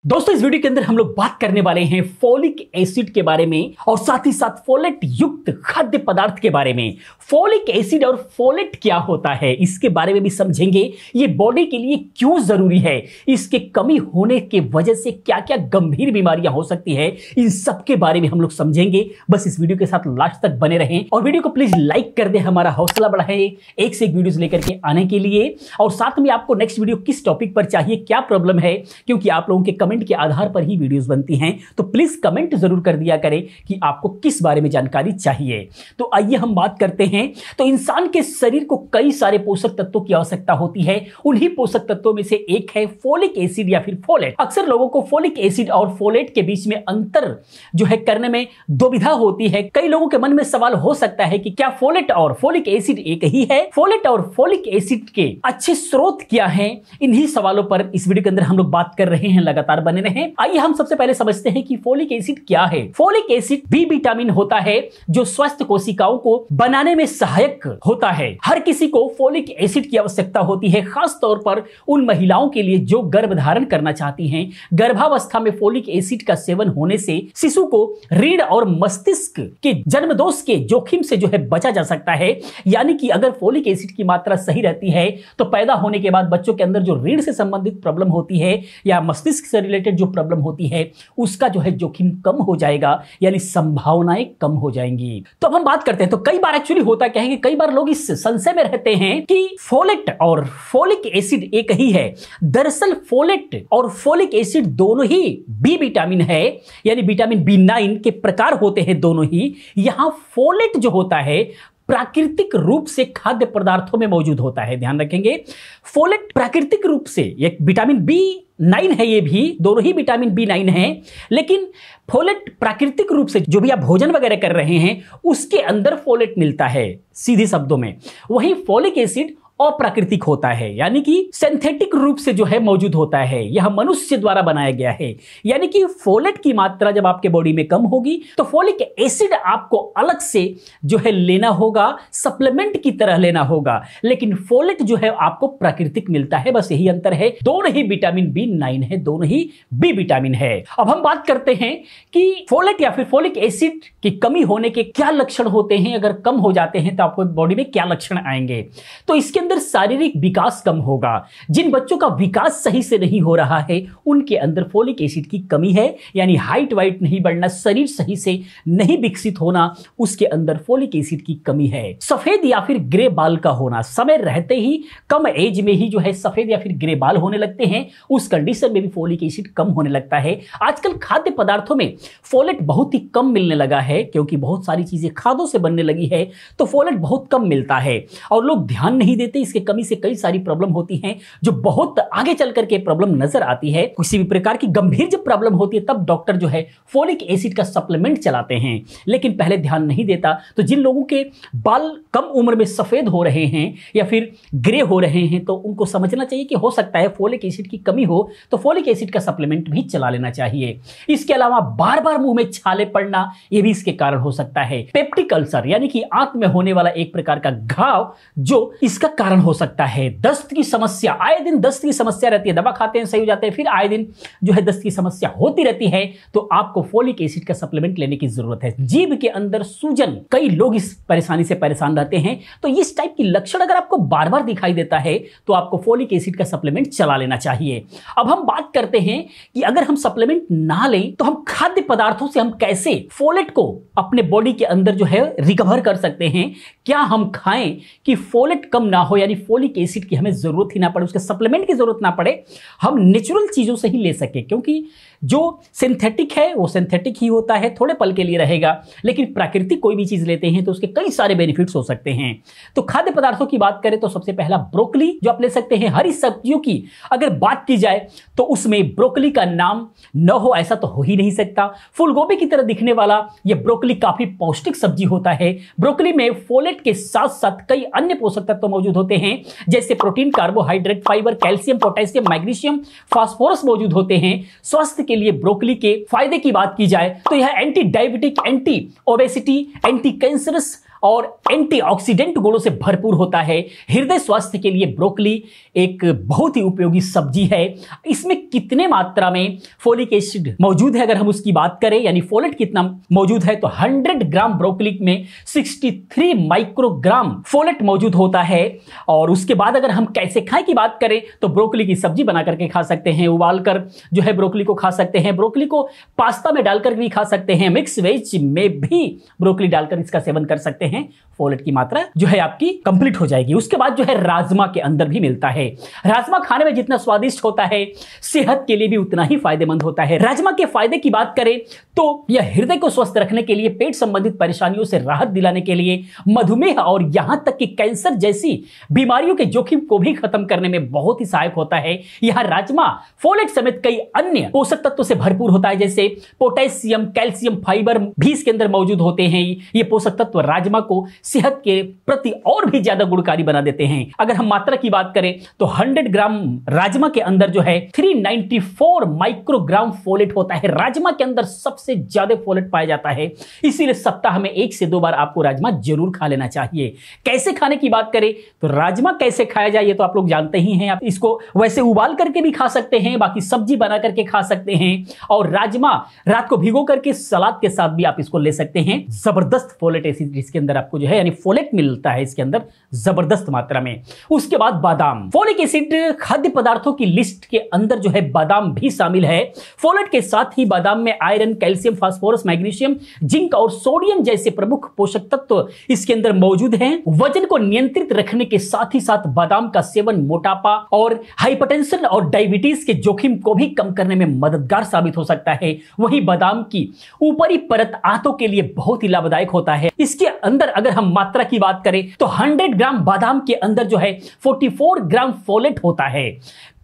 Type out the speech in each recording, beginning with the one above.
दोस्तों इस वीडियो के अंदर हम लोग बात करने वाले हैं फोलिक एसिड के बारे में और साथ ही साथ फोलेट युक्त खाद्य पदार्थ के बारे में। फोलिक एसिड और फोलेट क्या होता है इसके बारे में भी समझेंगे। ये बॉडी के लिए क्यों जरूरी है, इसके कमी होने के वजह से क्या क्या गंभीर बीमारियां हो सकती है, इन सब के बारे में हम लोग समझेंगे। बस इस वीडियो के साथ लास्ट तक बने रहें और वीडियो को प्लीज लाइक कर दे, हमारा हौसला बढ़ाए एक से एक वीडियोस लेकर के आने के लिए। और साथ में आपको नेक्स्ट वीडियो किस टॉपिक पर चाहिए, क्या प्रॉब्लम है, क्योंकि आप लोगों के कमेंट के आधार पर ही वीडियोस बनती हैं, तो प्लीज कमेंट जरूर कर दिया करें कि आपको किस बारे में जानकारी चाहिए। तो आइए हम बात करते हैं। तो इंसान के शरीर को कई सारे पोषक तत्वों की आवश्यकता होती है। उन्हीं पोषक तत्वों में से एक है फोलिक एसिड या फिर फोलेट। अक्सर लोगों को फोलिक एसिड और फोलेट के बीच में अंतर जो है करने में दुविधा होती है। कई लोगों के मन में सवाल हो सकता है कि क्या फोलेट और फोलिक एसिड एक ही है? फोलेट और फोलिक एसिड के अच्छे स्रोत क्या हैं? इन्हीं सवालों पर इस वीडियो के अंदर हम लोग बात कर रहे हैं। लगातार बने रहें। आइए हम सबसे पहले समझते हैं कि फोलिक एसिड क्या है। फोलिक एसिड बी विटामिन होता है जो स्वस्थ कोशिकाओं को बनाने में सहायक होता है। हर किसी को फोलिक एसिड की आवश्यकता होती है, खास तौर पर उन महिलाओं के लिए जो गर्भधारण करना चाहती हैं। गर्भावस्था में फोलिक एसिड का सेवन होने से शिशु को रीढ़ और मस्तिष्क के जन्म दोष के जोखिम से जो है बचा जा सकता है। यानी कि अगर फोलिक एसिड की मात्रा सही रहती है तो पैदा होने के बाद बच्चों के अंदर जो रीढ़ से संबंधित प्रॉब्लम होती है या मस्तिष्क से रिलेटेड जो प्रॉब्लम होती है उसका जो है जोखिम कम हो जाएगा, यानी संभावनाएं कम हो जाएंगी। तो अब हम बात करते हैं। तो कई बार एक्चुअली होता क्या है कि कई बार लोग इस संशय में रहते हैं कि फोलेट और फोलिक एसिड एक ही है। दरअसल फोलेट और फोलिक एसिड दोनों ही बी विटामिन है, यानी विटामिन बी9 के प्रकार होते हैं दोनों ही। यहां फोलेट जो होता है प्राकृतिक रूप से खाद्य पदार्थों में मौजूद होता है। ध्यान रखेंगे, फोलेट प्राकृतिक रूप से एक विटामिन बी9 है, ये भी दोनों ही विटामिन बी9 है। लेकिन फोलेट प्राकृतिक रूप से जो भी आप भोजन वगैरह कर रहे हैं उसके अंदर फोलेट मिलता है सीधे शब्दों में। वहीं फोलिक एसिड अप्राकृतिक होता है, यानी कि सिंथेटिक रूप से जो है मौजूद होता है। यह मनुष्य द्वारा बनाया गया है। यानी कि फोलेट की मात्रा जब आपके बॉडी में कम होगी तो फोलिक एसिड आपको अलग से जो है लेना होगा, सप्लीमेंट की तरह लेना होगा। लेकिन फोलेट जो है आपको प्राकृतिक मिलता है, बस यही अंतर है। दोनों ही विटामिन बी9 है, दोनों ही बी विटामिन है। अब हम बात करते हैं कि फोलेट या फिर फोलिक एसिड की कमी होने के क्या लक्षण होते हैं। अगर कम हो जाते हैं तो आपको बॉडी में क्या लक्षण आएंगे? तो इसके अंदर शारीरिक विकास कम होगा। जिन बच्चों का विकास सही से नहीं हो रहा है उनके अंदर फोलिक एसिड की कमी है, यानी हाइट वाइट नहीं बढ़ना, शरीर सही से नहीं विकसित होना, उसके अंदर फोलिक एसिड की कमी है। सफेद या फिर ग्रे बाल का होना, समय रहते ही कम एज में ही जो है सफेद या फिर ग्रे बाल होने लगते हैं, उस कंडीशन में भी फोलिक एसिड कम होने लगता है। आजकल खाद्य पदार्थों में फोलेट बहुत ही कम मिलने लगा है, क्योंकि बहुत सारी चीजें खादों से बनने लगी है तो फोलेट बहुत कम मिलता है और लोग ध्यान नहीं देते। इसके कमी से कई सारी प्रॉब्लम होती हैं जो बहुत आगे चल करके प्रॉब्लम नजर आती है। किसी भी प्रकार की गंभीर जब प्रॉब्लम होती है तब डॉक्टर जो है फोलिक एसिड का सप्लीमेंट चलाते हैं, लेकिन पहले ध्यान नहीं देता। तो जिन लोगों के बाल कम उम्र में सफेद हो रहे हैं या फिर ग्रे हो रहे हैं तो उनको समझना चाहिए कि हो सकता है फोलिक एसिड की कमी हो, तो फोलिक एसिड का सप्लीमेंट भी चला लेना चाहिए। इसके अलावा बार बार मुंह में छाले पड़ना, यह भी इसके कारण हो सकता है। पेप्टिक अल्सर यानी कि आंत में होने वाला एक प्रकार का घाव जो इसका कारण हो सकता है। दस्त की समस्या, आए दिन दस्त की समस्या रहती है, दवा खाते हैं सही हो जाते हैं, फिर आए दिन जो है दस्त की समस्या होती रहती है, तो आपको फोलिक एसिड का सप्लीमेंट लेने की जरूरत है। जीभ के अंदर सूजन, कई लोग इस परेशानी से परेशान रहते हैं, तो इस टाइप की लक्षण अगर आपको बार बार दिखाई देता है तो आपको फोलिक एसिड का सप्लीमेंट चला लेना चाहिए। अब हम बात करते हैं कि अगर हम सप्लीमेंट ना लें तो हम खाद्य पदार्थों से हम कैसे फोलेट को अपने बॉडी के अंदर जो है रिकवर कर सकते हैं। क्या हम खाएं कि फोलेट कम ना हो, यानी फोलिक एसिड की हमें जरूरत ही ना पड़े, उसके सप्लीमेंट की जरूरत ना पड़े, हम नेचुरल चीजों से ही ले सके। क्योंकि जो सिंथेटिक है वो सिंथेटिक ही होता है, थोड़े पल के लिए रहेगा, लेकिन प्राकृतिक कोई भी चीज लेते हैं तो उसके कई सारे बेनिफिट्स हो सकते हैं। तो खाद्य पदार्थों की बात करें तो सबसे पहला ब्रोकली जो आप ले सकते हैं। हरी सब्जियों की अगर बात की जाए तो उसमें ब्रोकली का नाम न हो ऐसा तो हो ही नहीं सकता। फूलगोभी की तरह दिखने वाला यह ब्रोकली काफी पौष्टिक सब्जी होता है। ब्रोकली में फोलेट के साथ साथ कई अन्य पोषक तत्व मौजूद होते हैं, जैसे protein, carbohydrate, fibre, calcium, potassium, magnesium, phosphorus मौजूद होते हैं। स्वास्थ्य के लिए ब्रोकली के फायदे की बात की जाए तो यह anti diabetic, anti obesity, anti cancerous और एंटीऑक्सीडेंट गुणों से भरपूर होता है। हृदय स्वास्थ्य के लिए ब्रोकली एक बहुत ही उपयोगी सब्जी है। इसमें कितने मात्रा में फोलिक एसिड मौजूद है अगर हम उसकी बात करें, यानी फोलेट कितना मौजूद है, तो 100 ग्राम ब्रोकली में 63 माइक्रोग्राम फोलेट मौजूद होता है। और उसके बाद अगर हम कैसे खाएं की बात करें तो ब्रोकली की सब्जी बना करके खा सकते हैं, उबालकर जो है ब्रोकली को खा सकते हैं, ब्रोकली को पास्ता में डालकर भी खा सकते हैं, मिक्स वेज में भी ब्रोकली डालकर इसका सेवन कर सकते हैं। फोलेट की मात्रा जो है आपकी कंप्लीट हो जाएगी। उसके बाद जो है राजमा के अंदर भी मिलता है। राजमा खाने में जितना स्वादिष्ट होता है, सेहत के लिए भी उतना ही फायदेमंद होता है। राजमा के फायदे की बात करें तो यह हृदय को स्वस्थ रखने के लिए, पेट संबंधित परेशानियों से राहत दिलाने के लिए, मधुमेह और यहां तक कि कैंसर जैसी बीमारियों के जोखिम को भी खत्म करने में बहुत ही सहायक होता है। यह राजमा फोलेट समेत कई अन्य पोषक तत्वों से भरपूर होता है, जैसे पोटेशियम, कैल्शियम, फाइबर भी इसके अंदर मौजूद होते हैं। ये पोषक तत्व राजमा को सेहत के प्रति और भी ज्यादा गुणकारी बना देते हैं। अगर हम मात्रा की बात करें तो 100 ग्राम राजमा के अंदर जो है 394 माइक्रोग्राम फोलेट होता है। राजमा के अंदर सबसे ज्यादा फोलेट पाया जाता है, इसीलिए सप्ताह में 1 से 2 बार आपको राजमा जरूर खा लेना चाहिए। कैसे खाने की बात करें तो राजमा कैसे खाया जाए ये तो आप लोग जानते ही हैं। आप इसको वैसे उबाल करके भी खा सकते हैं, बाकी सब्जी बना करके खा सकते हैं, और राजमा रात को भिगो करके सलाद के साथ भी आप इसको ले सकते हैं। जबरदस्त फोलेट एसिड इसके अंदर आपको जो है, यानी फोलेट मिलता है इसके अंदर जबरदस्त मात्रा में। उसके बाद बादाम, फोलिक एसिड खाद्य पदार्थों की लिस्ट के अंदर जो है बादाम भी शामिल है। फोलेट के साथ ही बादाम में iron, calcium, phosphorus, magnesium, zinc और सोडियम जैसे प्रमुख पोषक तत्व इसके अंदर मौजूद हैं। वजन को नियंत्रित रखने के साथ ही साथ बादाम का सेवन मोटापा और हाइपरटेंशन और डायबिटीज के जोखिम को भी कम करने में मददगार साबित हो सकता है। वही बादाम की ऊपरी परत आंतों के लिए बहुत ही लाभदायक होता है। इसके अंदर अगर हम मात्रा की बात करें तो 100 ग्राम बादाम के अंदर जो है 44 ग्राम फोलेट होता है।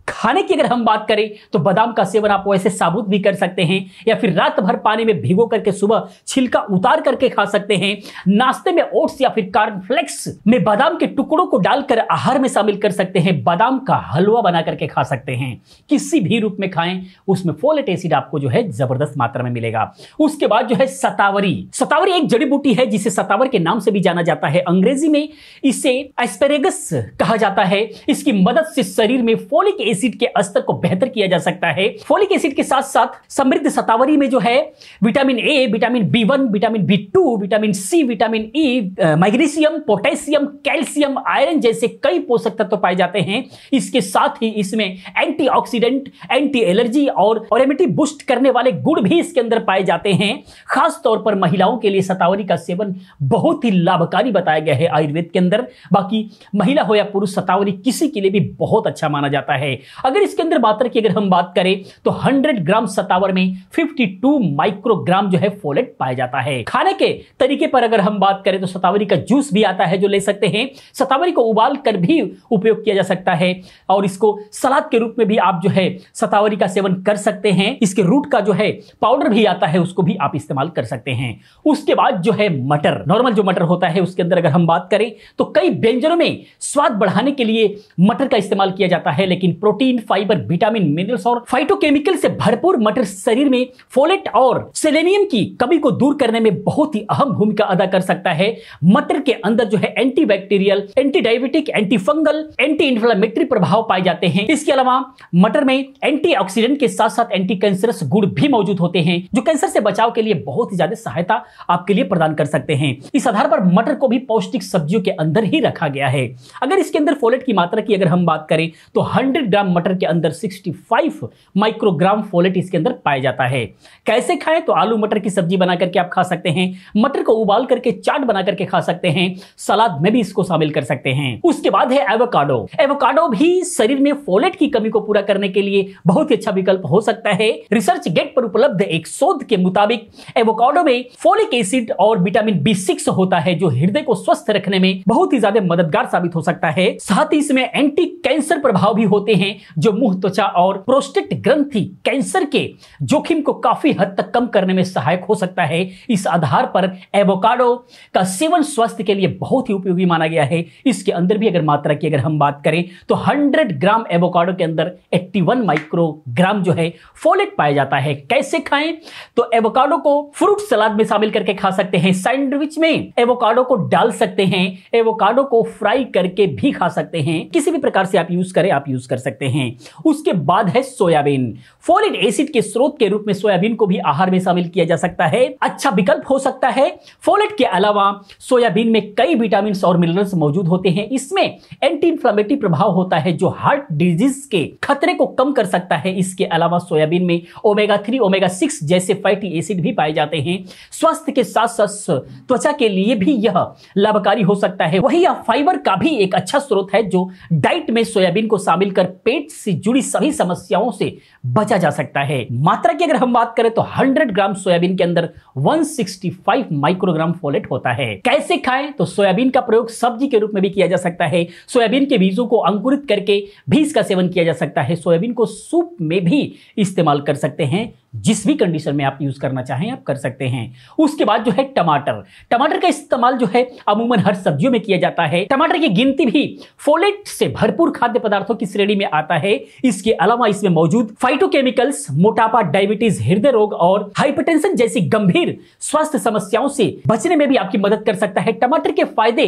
खाने की अगर हम बात करें तो बादाम का सेवन आप वैसे साबुत भी कर सकते हैं, या फिर रात भर पानी में भिगो करके सुबह छिलका उतार करके खा सकते हैं। नाश्ते में ओट्स या फिर कॉर्नफ्लेक्स में बादाम के टुकड़ों को डालकर आहार में शामिल कर सकते हैं। बादाम का हलवा बना करके खा सकते हैं। किसी भी रूप में खाएं, उसमें फोलेट एसिड आपको जो है जबरदस्त मात्रा में मिलेगा। उसके बाद जो है सतावरी। सतावरी एक जड़ी बूटी है जिसे सतावर के नाम से भी जाना जाता है। अंग्रेजी में इसे एस्पेरेगस कहा जाता है। इसकी मदद से शरीर में फोलिक एसिड के स्तर को बेहतर किया जा सकता है। फोलिक एसिड के साथ साथ समृद्ध शतावरी में जो है विटामिन ए, विटामिन बी1, विटामिन बी2, vitamin C, vitamin E, magnesium, potassium, calcium, iron जैसे कई पोषक तत्व पाए जाते हैं। इसके साथ ही इसमें एंटीऑक्सीडेंट, एंटी एलर्जी और इम्यूनिटी बूस्ट करने वाले गुण भी इसके अंदर पाए जाते हैं। खास तौर पर महिलाओं के लिए शतावरी का सेवन बहुत ही लाभकारी बताया गया है आयुर्वेद के अंदर। बाकी महिला हो या पुरुष, शतावरी किसी के लिए भी बहुत अच्छा माना जाता है। अगर इसके अंदर मात्रा की अगर हम बात करें तो 100 ग्राम शतावर में 52 माइक्रोग्राम जो है फोलेट पाया जाता है। खाने के तरीके पर अगर हम बात करें तो शतावरी का जूस भी आता है जो ले सकते हैं। शतावरी को उबाल कर भी उपयोग किया जा सकता है, और इसको सलाद के रूप में भी आप जो है शतावरी का सेवन कर सकते हैं। इसके रूट का जो है पाउडर भी आता है, उसको भी आप इस्तेमाल कर सकते हैं। उसके बाद जो है मटर, नॉर्मल जो मटर होता है उसके अंदर अगर हम बात करें तो कई व्यंजनों में स्वाद बढ़ाने के लिए मटर का इस्तेमाल किया जाता है, लेकिन प्रोटीन, फाइबर, विटामिन, मिनरल्स और फाइटोकेमिकल से भरपूर मटर शरीर में फोलेट और सेलेनियम की कमी को दूर करने में बहुत ही अहम भूमिका अदा कर सकता है। मटर के अंदर जो है antibacterial, anti diabetic, anti fungal, anti inflammatory प्रभाव पाए जाते हैं। इसके अलावा मटर में एंटीऑक्सीडेंट के साथ साथ एंटी कैंसरस गुण भी मौजूद होते हैं जो कैंसर से बचाव के लिए बहुत ही ज्यादा सहायता आपके लिए प्रदान कर सकते हैं। इस आधार पर मटर को भी पौष्टिक सब्जियों के अंदर ही रखा गया है। अगर इसके अंदर फोलेट की मात्रा की अगर हम बात करें तो 100 ग्राम मटर के अंदर 65 माइक्रोग्राम फोलेट इसके अंदर पाया जाता है। कैसे खाएं तो आलू मटर की सब्जी बना करके आप खा सकते हैं, मटर को उबाल करके चाट बना करके खा सकते हैं, सलाद में भी इसको शामिल कर सकते हैं। उसके बाद है एवोकाडो। एवोकाडो भी शरीर में फोलेट की कमी को पूरा करने के लिए बहुत ही अच्छा विकल्प हो सकता है। रिसर्च गेट पर उपलब्ध एक शोध के मुताबिक एवोकाडो में फोलिक एसिड और विटामिन B6 होता है जो हृदय को स्वस्थ रखने में बहुत ही ज्यादा मददगार साबित हो सकता है। साथ ही इसमें एंटी कैंसर प्रभाव भी होते हैं। हैं जो मुंह, त्वचा और प्रोस्टेट ग्रंथि कैंसर के जोखिम को काफी हद तक कम करने में सहायक हो सकता है। इस आधार पर एवोकाडो का सेवन स्वास्थ्य के लिए बहुत ही उपयोगी माना गया है। इसके अंदर भी अगर मात्रा की अगर हम बात करें तो 100 ग्राम एवोकाडो के अंदर 81 माइक्रोग्राम जो है फोलेट पाया जाता है। कैसे खाएं? तो एवोकाडो को फ्रूट सलाद में शामिल करके खा सकते हैं, सैंडविच में एवोकाडो को डाल सकते हैं, एवोकाडो को फ्राई करके भी खा सकते हैं। किसी भी प्रकार से आप यूज करें, आप यूज कर सकते हैं। उसके बाद है सोयाबीन। फोलिक एसिड के स्रोत के रूप में सोयाबीन को भी आहार में शामिल किया जा सकता है, अच्छा विकल्प हो सकता है। फोलेट के अलावा सोयाबीन में कई विटामिन और मिनरल्स मौजूद होते हैं। इसमें एंटी इंफ्लेमेटरी प्रभाव होता है जो हार्ट डिजीज के खतरे को कम कर सकता है। इसके अलावा सोयाबीन में ओमेगा 3, ओमेगा 6 जैसे फैटी एसिड भी पाए जाते हैं। स्वास्थ्य के साथ साथ त्वचा के लिए भी यह लाभकारी हो सकता है। वही यह फाइबर का भी एक अच्छा स्रोत है जो डाइट में सोयाबीन को शामिल कर पेट से जुड़ी सभी समस्याओं से बचा जा सकता है। मात्रा की अगर हम बात करें तो 100 ग्राम सोयाबीन के अंदर 165 माइक्रोग्राम फोलेट होता है। कैसे खाएं? तो सोयाबीन का प्रयोग सब्जी के रूप में भी किया जा सकता है। सोयाबीन के बीजों को अंकुरित करके भी इसका सेवन किया जा सकता है। सोयाबीन को सूप में भी इस्तेमाल कर सकते हैं। जिस भी कंडीशन में आप यूज करना चाहें आप कर सकते हैं। उसके बाद जो है टमाटर का इस्तेमाल जो है अमूमन हर सब्जियों में किया जाता है। टमाटर की गिनती भी फोलेट से भरपूर खाद्य पदार्थों की श्रेणी में आता है। इसके अलावा इसमें मौजूद फाइटोकेमिकल्स मोटापा, डायबिटीज, हृदय रोग और हाइपरटेंशन जैसी गंभीर स्वास्थ्य समस्याओं से बचने में भी आपकी मदद कर सकता है। टमाटर के फायदे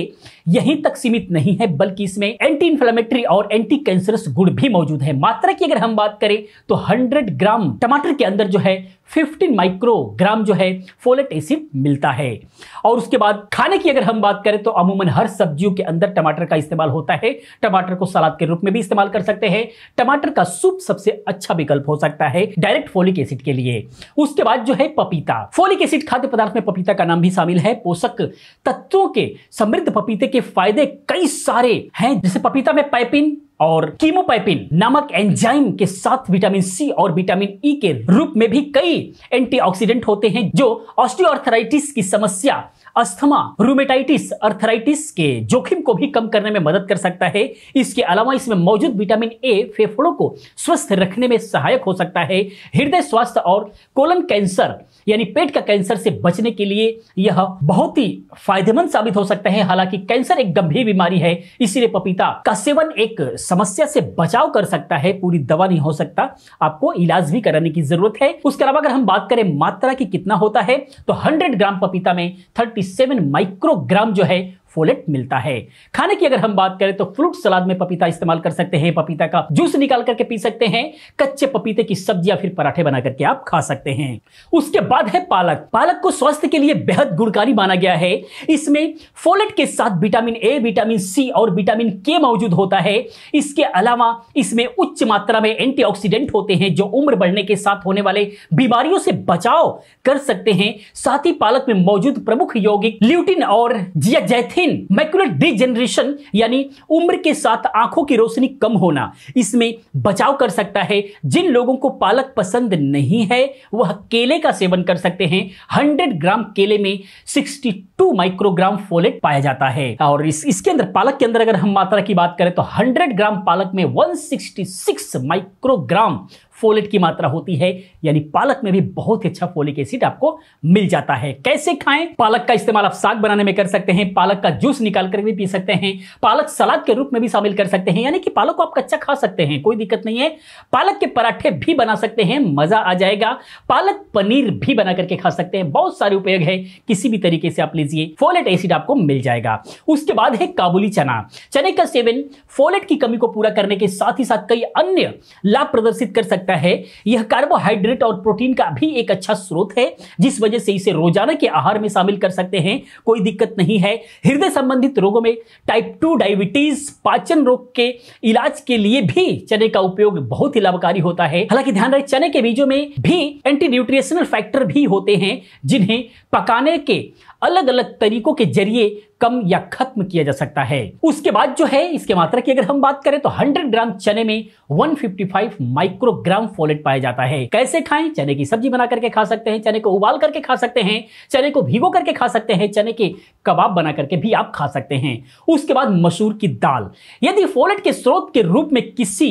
यहीं तक सीमित नहीं है बल्कि इसमें एंटी इंफ्लेमेटरी और एंटी कैंसरस गुण भी मौजूद है। मात्रा की अगर हम बात करें तो 100 ग्राम टमाटर के अंदर जो है 15 माइक्रोग्राम जो है फोलेट एसिड मिलता है। और उसके बाद खाने की अगर हम बात करें तो अमूमन हर सब्जियों के अंदर टमाटर का इस्तेमाल होता है। टमाटर को सलाद के रूप में भी इस्तेमाल कर सकते हैं। टमाटर का सूप सबसे अच्छा विकल्प हो सकता है डायरेक्ट फोलिक एसिड के लिए। उसके बाद जो है पपीता। फोलिक एसिड खाद्य पदार्थ में पपीता का नाम भी शामिल है। पोषक तत्वों के समृद्ध पपीते के फायदे कई सारे हैं, जैसे पपीता में पैपिन और कीमोपैपिन नामक एंजाइम के साथ विटामिन सी और विटामिन ई के रूप में भी कई एंटीऑक्सीडेंट होते हैं जो ऑस्टियोआर्थराइटिस की समस्या, अस्थमा, रूमेटाइटिस, अर्थराइटिस के जोखिम को भी कम करने में मदद कर सकता है। इसके अलावा इसमें मौजूद विटामिन ए फेफड़ों को स्वस्थ रखने में सहायक हो सकता है। हृदय स्वास्थ्य और कोलन कैंसर यानी पेट का कैंसर से बचने के लिए यह बहुत ही फायदेमंद साबित हो सकता है। हालांकि कैंसर एक गंभीर बीमारी है, इसीलिए पपीता का सेवन एक समस्या से बचाव कर सकता है, पूरी दवा नहीं हो सकता, आपको इलाज भी कराने की जरूरत है। उसके अलावा अगर हम बात करें मात्रा की कितना होता है तो 100 ग्राम पपीता में 37 माइक्रोग्राम जो है फोलेट मिलता है। खाने की अगर हम बात करें तो फ्रूट सलाद में पपीता इस्तेमाल कर सकते हैं। पपीता का जूस निकाल करके पी सकते हैं। कच्चे पपीते की सब्जी या फिर पराठे बना करके आप खा सकते हैं। उसके बाद है पालक को स्वास्थ्य के लिए बेहद गुणकारी माना गया है। इसमें फोलेट के साथ विटामिन ए, विटामिन सी और विटामिन के मौजूद होता है। इसके अलावा इसमें उच्च मात्रा में एंटीऑक्सीडेंट होते हैं जो उम्र बढ़ने के साथ होने वाले बीमारियों से बचाव कर सकते हैं। साथ ही पालक में मौजूद प्रमुख यौगिक ल्यूटिन और जियाजैथिन मैकुलर डिजेनरेशन यानी उम्र के साथ आंखों की रोशनी कम होना, इसमें बचाव कर सकता है। जिन लोगों को पालक पसंद नहीं है वह केले का सेवन कर सकते हैं। 100 ग्राम केले में 62 माइक्रोग्राम फोलेट पाया जाता है। और इसके अंदर पालक के अंदर अगर हम मात्रा की बात करें तो 100 ग्राम पालक में 166 माइक्रोग्राम फोलेट की मात्रा होती है। यानी पालक में भी बहुत ही अच्छा फोलिक एसिड आपको मिल जाता है। कैसे खाएं? पालक का इस्तेमाल आप साग बनाने में कर सकते हैं। पालक का जूस निकाल कर भी पी सकते हैं। पालक सलाद के रूप में भी शामिल कर सकते हैं, यानी कि पालक को आप कच्चा खा सकते हैं, कोई दिक्कत नहीं है। पालक के पराठे भी बना सकते हैं, मजा आ जाएगा। पालक पनीर भी बना करके खा सकते हैं। बहुत सारे उपयोग है, किसी भी तरीके से आप लीजिए, फोलेट एसिड आपको मिल जाएगा। उसके बाद है काबुली चना। चने का सेवन फोलेट की कमी को पूरा करने के साथ ही साथ कई अन्य लाभ प्रदर्शित कर सकता है। यह कार्बोहाइड्रेट और प्रोटीन का भी एक अच्छा स्रोत है, जिस वजह से इसे रोजाना के आहार में शामिल कर सकते हैं, कोई दिक्कत नहीं है। हृदय संबंधित रोगों में टाइप 2 डायबिटीज, पाचन रोग के इलाज के लिए भी चने का उपयोग बहुत ही लाभकारी होता है। हालांकि ध्यान रहे चने के बीजों में भी एंटी न्यूट्रिशनल फैक्टर भी होते हैं जिन्हें पकाने के अलग अलग तरीकों के जरिए कम या खत्म किया जा सकता है। उसके बाद जो है इसके मात्रा की अगर हम बात करें तो 100 ग्राम चने में 155 माइक्रोग्राम फोलेट पाया जाता है। कैसे खाएं? चने की सब्जी बना करके खा सकते हैं, चने को उबाल करके खा सकते हैं, चने को भिगो करके खा सकते हैं, चने के कबाब बना करके भी आप खा सकते हैं। उसके बाद मसूर की दाल, यदि फोलेट के स्रोत के रूप में किसी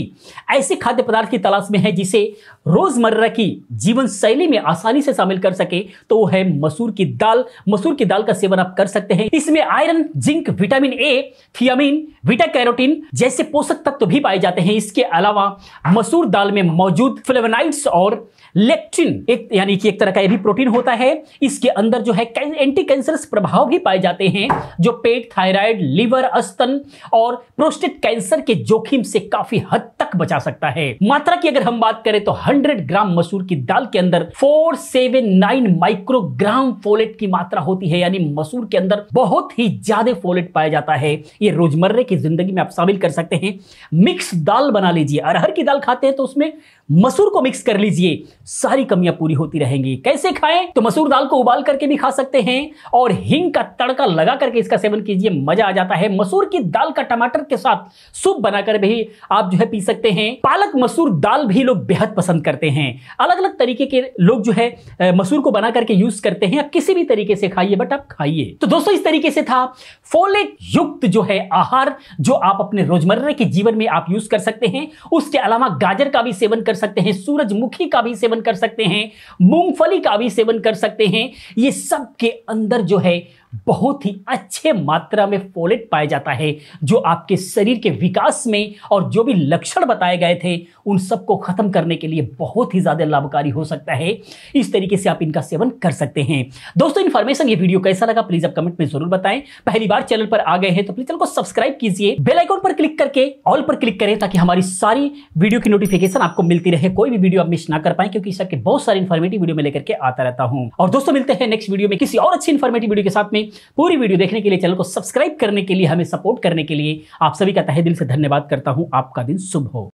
ऐसे खाद्य पदार्थ की तलाश में है जिसे रोजमर्रा की जीवन शैली में आसानी से शामिल कर सके तो वो है मसूर की दाल। मसूर की दाल का सेवन आप कर सकते हैं। इसमें iron, zinc, vitamin A, thiamine, beta carotene जैसे पोषक तत्व भी पाए जाते हैं। इसके अलावा मसूर दाल में मौजूद फ्लेवोनॉइड्स और लेक्टिन यानी कि एक तरह का यह भी प्रोटीन होता है। इसके अंदर जो है एंटी कैंसरस प्रभाव भी पाए जाते हैं जो पेट, थायराइड, लिवर, स्तन और प्रोस्टेट कैंसर के जोखिम से काफी हद तक बचा सकता है। मात्रा की अगर हम बात करें तो 100 ग्राम मसूर की दाल के अंदर 479 माइक्रोग्राम फोलेट की मात्रा होती है, यानी मसूर के अंदर बहुत ही ज्यादा फोलेट पाया जाता है। ये रोजमर्रे की जिंदगी में आप शामिल कर सकते हैं। मिक्स दाल बना लीजिए, अरहर की दाल खाते हैं तो उसमें मसूर को मिक्स कर लीजिए, सारी कमियां पूरी होती रहेंगी। कैसे खाएं? तो मसूर दाल को उबाल करके भी खा सकते हैं और हींग का तड़का लगा करके इसका सेवन कीजिए, मजा आ जाता है। मसूर की दाल का टमाटर के साथ सूप बनाकर भी आप जो है पी सकते हैं। पालक मसूर दाल भी लोग बेहद पसंद करते हैं। अलग अलग तरीके के लोग जो है मसूर को बना करके यूज करते हैं। आप किसी भी तरीके से खाइए, बट आप खाइए। तो दोस्तों इस तरीके से था फोलेट युक्त जो है आहार जो आप अपने रोजमर्रा के जीवन में आप यूज कर सकते हैं। उसके अलावा गाजर का भी सेवन कर सकते हैं, सूरजमुखी का भी सेवन कर सकते हैं, मूंगफली का भी सेवन कर सकते हैं। ये सब के अंदर जो है बहुत ही अच्छे मात्रा में फोलेट पाया जाता है जो आपके शरीर के विकास में और जो भी लक्षण बताए गए थे उन सबको खत्म करने के लिए बहुत ही ज्यादा लाभकारी हो सकता है। इस तरीके से आप इनका सेवन कर सकते हैं। दोस्तों इन्फॉर्मेशन ये वीडियो कैसा लगा प्लीज आप कमेंट में जरूर बताएं। पहली बार चैनल पर आ गए हैं तो प्लीज चैनल को सब्सक्राइब कीजिए, बेल आइकन पर क्लिक करके ऑल पर क्लिक करें ताकि हमारी सारी वीडियो की नोटिफिकेशन आपको मिलती रहे, कोई भी वीडियो आप मिस ना कर पाए, क्योंकि इस सबके बहुत सारे इन्फॉर्मेटिव वीडियो में लेकर के आता रहता हूं। और दोस्तों मिलते हैं नेक्स्ट वीडियो में किसी और अच्छी इन्फॉर्मेटिव वीडियो के साथ में। पूरी वीडियो देखने के लिए, चैनल को सब्सक्राइब करने के लिए, हमें सपोर्ट करने के लिए आप सभी का तहे दिल से धन्यवाद करता हूं। आपका दिन शुभ हो।